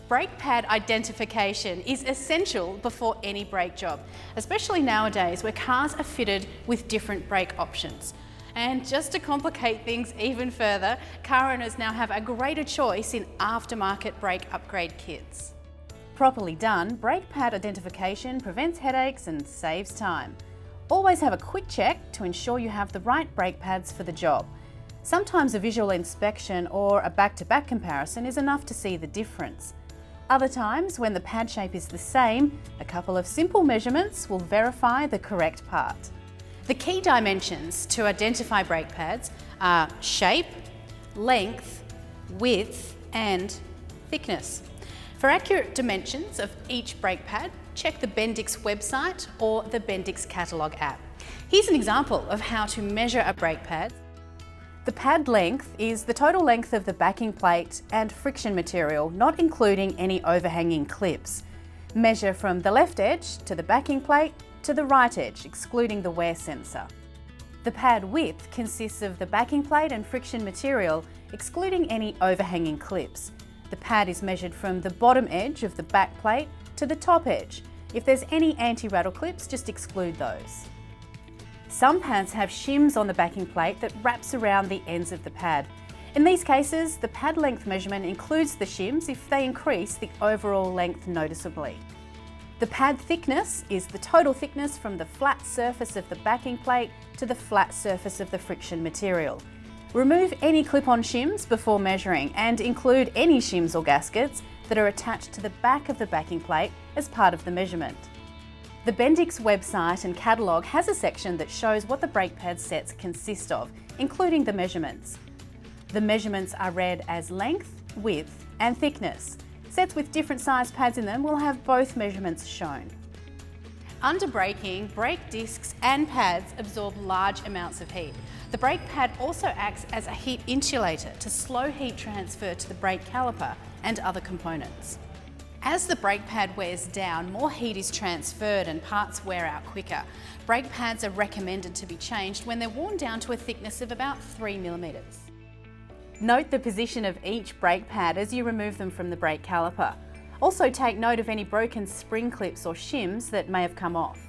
Brake pad identification is essential before any brake job, especially nowadays where cars are fitted with different brake options. And just to complicate things even further, car owners now have a greater choice in aftermarket brake upgrade kits. Properly done, brake pad identification prevents headaches and saves time. Always have a quick check to ensure you have the right brake pads for the job. Sometimes a visual inspection or a back-to-back comparison is enough to see the difference. Other times, when the pad shape is the same, a couple of simple measurements will verify the correct part. The key dimensions to identify brake pads are shape, length, width and thickness. For accurate dimensions of each brake pad, check the Bendix website or the Bendix catalogue app. Here's an example of how to measure a brake pad. The pad length is the total length of the backing plate and friction material, not including any overhanging clips. Measure from the left edge to the backing plate to the right edge, excluding the wear sensor. The pad width consists of the backing plate and friction material, excluding any overhanging clips. The pad is measured from the bottom edge of the back plate to the top edge. If there's any anti-rattle clips, just exclude those. Some pads have shims on the backing plate that wraps around the ends of the pad. In these cases, the pad length measurement includes the shims if they increase the overall length noticeably. The pad thickness is the total thickness from the flat surface of the backing plate to the flat surface of the friction material. Remove any clip-on shims before measuring and include any shims or gaskets that are attached to the back of the backing plate as part of the measurement. The Bendix website and catalogue has a section that shows what the brake pad sets consist of, including the measurements. The measurements are read as length, width and thickness. Sets with different size pads in them will have both measurements shown. Under braking, brake discs and pads absorb large amounts of heat. The brake pad also acts as a heat insulator to slow heat transfer to the brake caliper and other components. As the brake pad wears down, more heat is transferred and parts wear out quicker. Brake pads are recommended to be changed when they're worn down to a thickness of about 3 millimetres. Note the position of each brake pad as you remove them from the brake caliper. Also take note of any broken spring clips or shims that may have come off.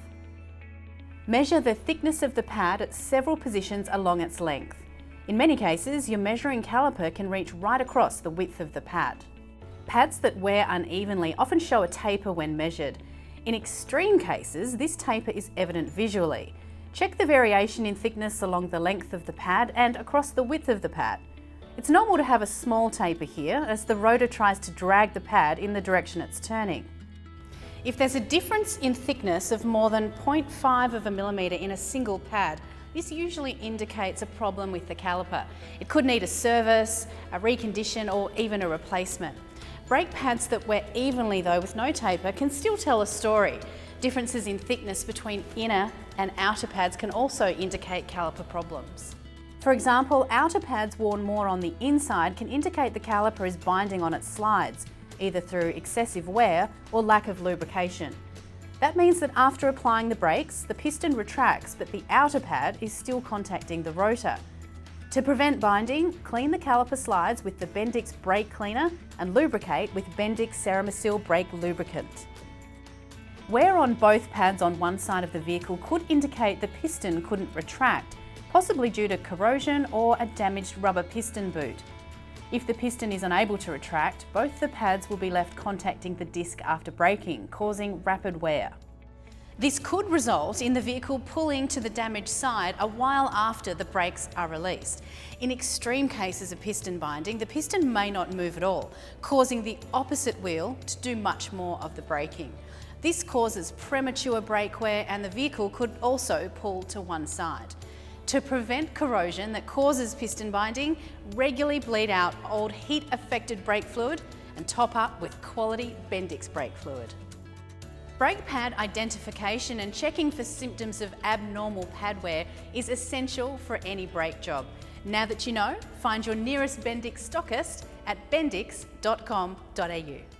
Measure the thickness of the pad at several positions along its length. In many cases, your measuring caliper can reach right across the width of the pad. Pads that wear unevenly often show a taper when measured. In extreme cases, this taper is evident visually. Check the variation in thickness along the length of the pad and across the width of the pad. It's normal to have a small taper here as the rotor tries to drag the pad in the direction it's turning. If there's a difference in thickness of more than 0.5 of a millimetre in a single pad, this usually indicates a problem with the caliper. It could need a service, a recondition or even a replacement. Brake pads that wear evenly though with no taper can still tell a story. Differences in thickness between inner and outer pads can also indicate caliper problems. For example, outer pads worn more on the inside can indicate the caliper is binding on its slides, either through excessive wear or lack of lubrication. That means that after applying the brakes, the piston retracts but the outer pad is still contacting the rotor. To prevent binding, clean the caliper slides with the Bendix brake cleaner and lubricate with Bendix Ceramisil brake lubricant. Wear on both pads on one side of the vehicle could indicate the piston couldn't retract, possibly due to corrosion or a damaged rubber piston boot. If the piston is unable to retract, both the pads will be left contacting the disc after braking, causing rapid wear. This could result in the vehicle pulling to the damaged side a while after the brakes are released. In extreme cases of piston binding, the piston may not move at all, causing the opposite wheel to do much more of the braking. This causes premature brake wear and the vehicle could also pull to one side. To prevent corrosion that causes piston binding, regularly bleed out old heat-affected brake fluid and top up with quality Bendix brake fluid. Brake pad identification and checking for symptoms of abnormal pad wear is essential for any brake job. Now that you know, find your nearest Bendix stockist at bendix.com.au.